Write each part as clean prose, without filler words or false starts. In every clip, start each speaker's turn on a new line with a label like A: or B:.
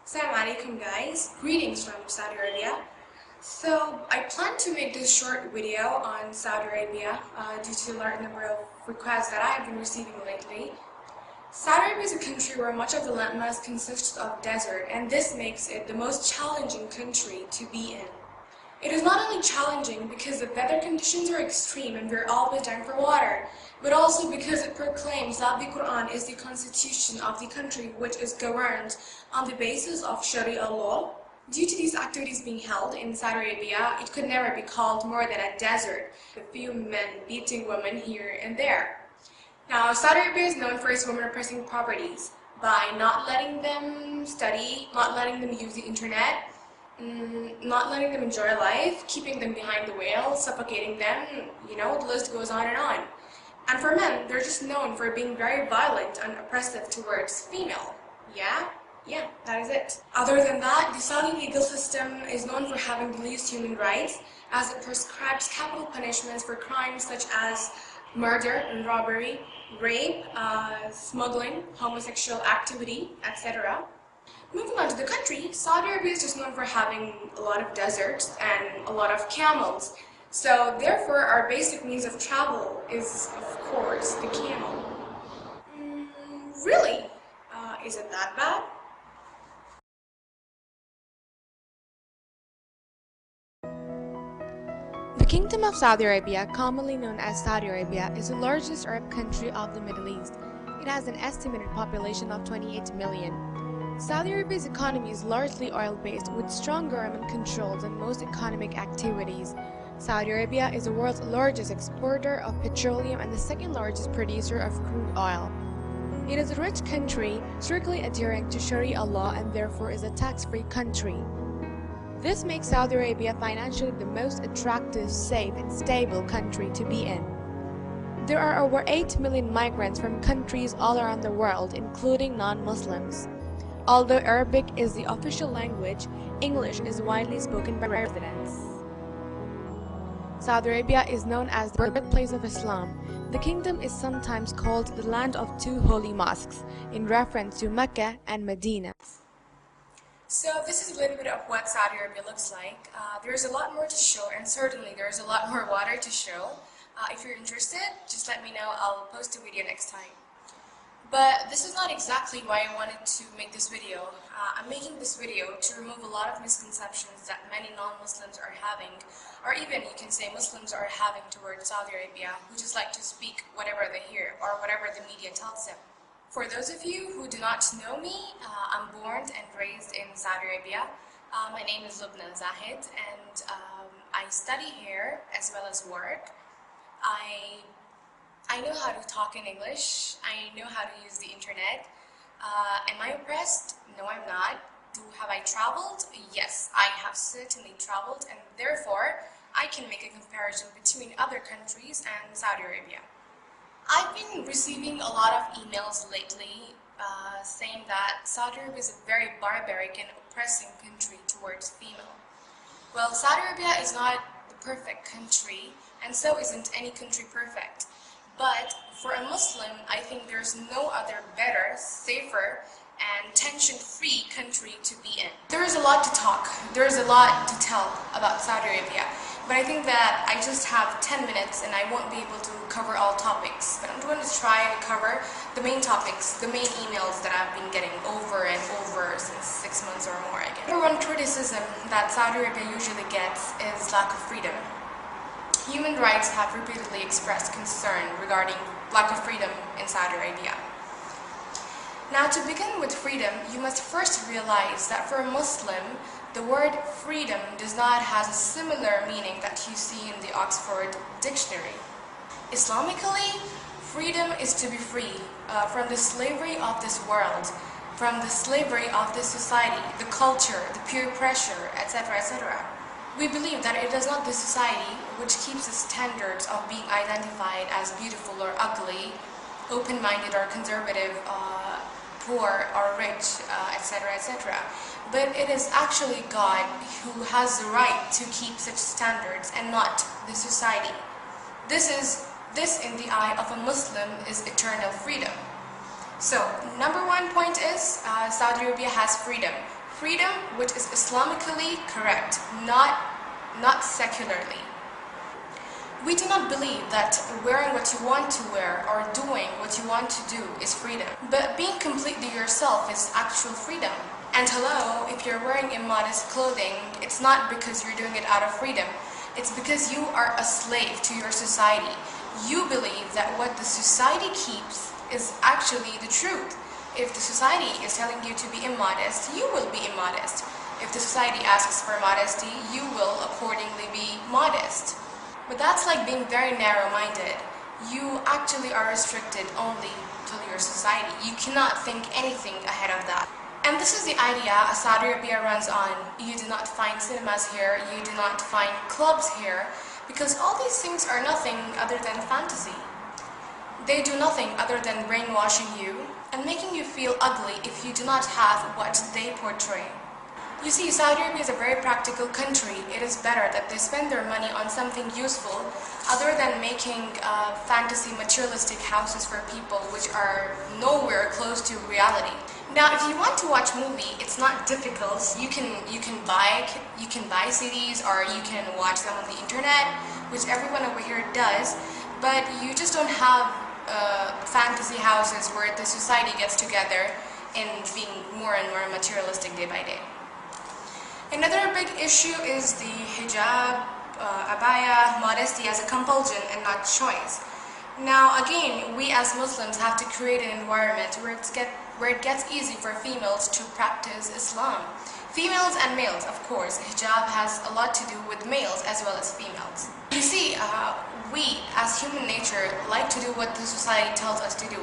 A: Assalamu alaikum guys, greetings from Saudi Arabia. So I plan to make this short video on Saudi Arabia due to the large number of requests that I have been receiving lately. Saudi Arabia is a country where much of the landmass consists of desert, and this makes it the most challenging country to be in. It is not only challenging because the weather conditions are extreme and we're always dying for water, but also because it proclaims that the Quran is the constitution of the country, which is governed on the basis of Sharia law. Due to these activities being held in Saudi Arabia, it could never be called more than a desert, with a few men beating women here and there. Now, Saudi Arabia is known for its women oppressing properties by not letting them study, not letting them use the internet, not letting them enjoy life, keeping them behind the wheel, suffocating them, the list goes on and on. And for men, they're just known for being very violent and oppressive towards female. Yeah, that is it. Other than that, the Saudi legal system is known for having the least human rights, as it prescribes capital punishments for crimes such as murder and robbery, rape, smuggling, homosexual activity, etc. Moving on to the country, Saudi Arabia is just known for having a lot of deserts and a lot of camels. So therefore, our basic means of travel is, of course, the camel. Really? Is it that bad?
B: The Kingdom of Saudi Arabia, commonly known as Saudi Arabia, is the largest Arab country of the Middle East. It has an estimated population of 28 million. Saudi Arabia's economy is largely oil-based, with strong government controls on most economic activities. Saudi Arabia is the world's largest exporter of petroleum and the second largest producer of crude oil. It is a rich country, strictly adhering to Sharia law, and therefore is a tax-free country. This makes Saudi Arabia financially the most attractive, safe, and stable country to be in. There are over 8 million migrants from countries all around the world, including non-Muslims. Although Arabic is the official language, English is widely spoken by residents. Saudi Arabia is known as the birthplace of Islam. The kingdom is sometimes called the land of two holy mosques, in reference to Mecca and Medina.
A: So this is a little bit of what Saudi Arabia looks like. There's a lot more to show, and certainly there's a lot more water to show. If you're interested, just let me know. I'll post a video next time. But this is not exactly why I wanted to make this video. I'm making this video to remove a lot of misconceptions that many non-Muslims are having, or even you can say Muslims are having towards Saudi Arabia, who just like to speak whatever they hear or whatever the media tells them. For those of you who do not know me, I'm born and raised in Saudi Arabia. My name is Lubna Zahid, and I study here as well as work. I know how to talk in English. I know how to use the internet. Am I oppressed? No, I'm not. Have I traveled? Yes, I have certainly traveled, and therefore I can make a comparison between other countries and Saudi Arabia. I've been receiving a lot of emails lately saying that Saudi Arabia is a very barbaric and oppressing country towards female. Well, Saudi Arabia is not the perfect country, and so isn't any country perfect. But for a Muslim, I think there's no other better, safer, and tension-free country to be in. There is a lot to talk, there is a lot to tell about Saudi Arabia, but I think that I just have 10 minutes and I won't be able to cover all topics. But I'm going to try to cover the main topics, the main emails that I've been getting over and over since 6 months or more again. Number one criticism that Saudi Arabia usually gets is lack of freedom. Human rights have repeatedly expressed concern regarding lack of freedom in Saudi Arabia. Now, to begin with freedom, you must first realize that for a Muslim, the word freedom does not have a similar meaning that you see in the Oxford Dictionary. Islamically, freedom is to be free from the slavery of this world, from the slavery of this society, the culture, the peer pressure, etc., etc. We believe that it is not the society which keeps the standards of being identified as beautiful or ugly, open-minded or conservative, poor or rich, etc., etc. But it is actually God who has the right to keep such standards and not the society. This in the eye of a Muslim is eternal freedom. So, number one point is Saudi Arabia has freedom. freedom which is Islamically correct, not secularly. We do not believe that wearing what you want to wear or doing what you want to do is freedom. But being completely yourself is actual freedom. And hello, if you're wearing immodest clothing, it's not because you're doing it out of freedom. It's because you are a slave to your society. You believe that what the society keeps is actually the truth. If the society is telling you to be immodest, you will be immodest. If the society asks for modesty, you will accordingly be modest. But that's like being very narrow-minded. You actually are restricted only to your society. You cannot think anything ahead of that. And this is the idea Saudi Arabia runs on. You do not find cinemas here, you do not find clubs here, because all these things are nothing other than fantasy. They do nothing other than brainwashing you and making you feel ugly if you do not have what they portray. You see, Saudi Arabia is a very practical country. It is better that they spend their money on something useful other than making fantasy materialistic houses for people which are nowhere close to reality. Now, if you want to watch movie, it's not difficult. You can buy CDs or you can watch them on the internet, which everyone over here does. But you just don't have fantasy houses where the society gets together and being more and more materialistic day by day. Another big issue is the hijab, abaya, modesty as a compulsion and not choice. Now again, we as Muslims have to create an environment where it gets easy for females to practice Islam. Females and males, of course. Hijab has a lot to do with males as well as females. You see, we as human nature like to do what the society tells us to do,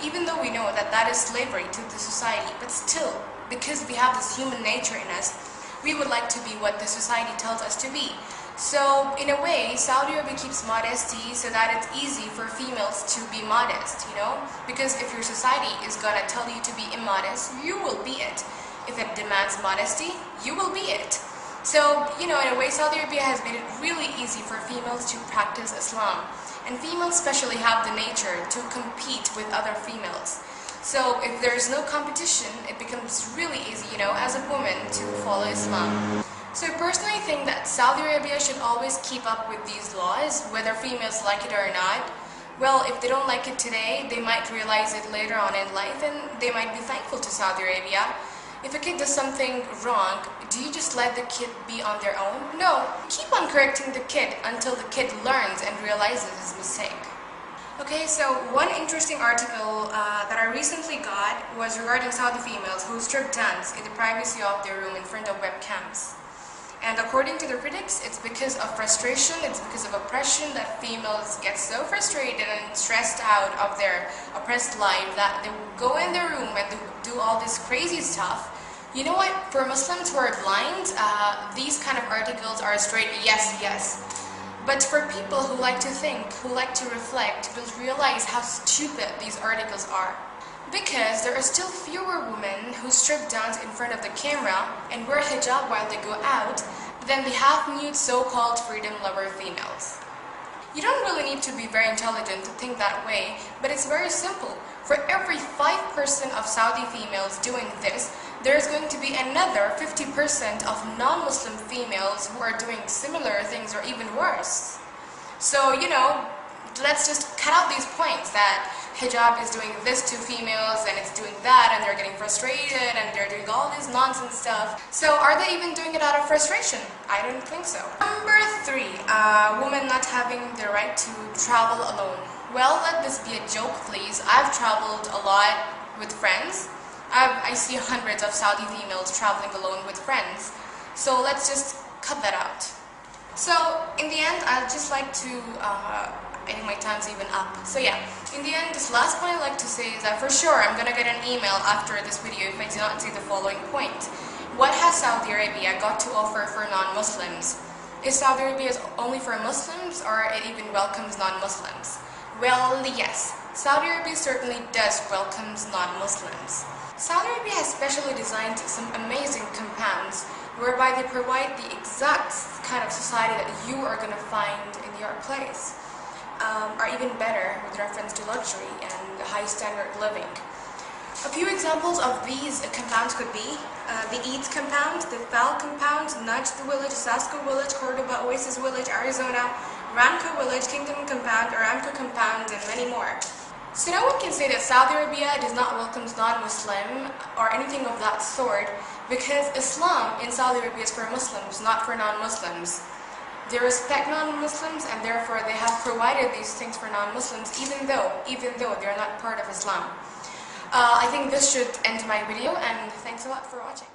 A: even though we know that that is slavery to the society, but still, because we have this human nature in us, we would like to be what the society tells us to be. So, in a way, Saudi Arabia keeps modesty so that it's easy for females to be modest, you know? Because if your society is gonna tell you to be immodest, you will be it. If it demands modesty, you will be it. So, you know, in a way, Saudi Arabia has made it really easy for females to practice Islam. And females especially have the nature to compete with other females. So if there is no competition, it becomes really easy, you know, as a woman to follow Islam. So I personally think that Saudi Arabia should always keep up with these laws, whether females like it or not. Well, if they don't like it today, they might realize it later on in life and they might be thankful to Saudi Arabia. If a kid does something wrong, do you just let the kid be on their own? No, keep on correcting the kid until the kid learns and realizes his mistake. Okay, so one interesting article that I recently got was regarding Saudi females who strip dance in the privacy of their room in front of webcams. And according to the critics, it's because of frustration, it's because of oppression that females get so frustrated and stressed out of their oppressed life that they go in their room and do all this crazy stuff. You know what? For Muslims who are blind, these kind of articles are a straight yes, yes. But for people who like to think, who like to reflect, will realize how stupid these articles are. Because there are still fewer women who strip down in front of the camera and wear hijab while they go out than the half-nude so-called freedom lover females. You don't really need to be very intelligent to think that way, but it's very simple. For every 5% of Saudi females doing this, there's going to be another 50% of non-Muslim females who are doing similar things or even worse. So, you know, let's just cut out these points that hijab is doing this to females and it's doing that and they're getting frustrated and they're doing all this nonsense stuff. So are they even doing it out of frustration? I don't think so. Number 3, women not having the right to travel alone. Well, let this be a joke, please. I've traveled a lot with friends. I see hundreds of Saudi females traveling alone with friends. So let's just cut that out. So in the end, I'd just like to, I think my time's even up. So yeah, in the end, this last point I'd like to say is that for sure I'm gonna get an email after this video if I do not say the following point. What has Saudi Arabia got to offer for non-Muslims? Is Saudi Arabia only for Muslims or it even welcomes non-Muslims? Well, yes, Saudi Arabia certainly does welcomes non-Muslims. Saudi Arabia has specially designed some amazing compounds whereby they provide the exact kind of society that you are going to find in your place, or even better with reference to luxury and high standard living. A few examples of these compounds could be the Eid compound, the Thal compound, Najd village, Sasko village, Cordoba Oasis village, Arizona, Ramco village, Kingdom compound, Aramco compound, and many more. So no one can say that Saudi Arabia does not welcome non-Muslim or anything of that sort, because Islam in Saudi Arabia is for Muslims, not for non-Muslims. They respect non-Muslims, and therefore they have provided these things for non-Muslims, even though they're not part of Islam. I think this should end my video, and thanks a lot for watching.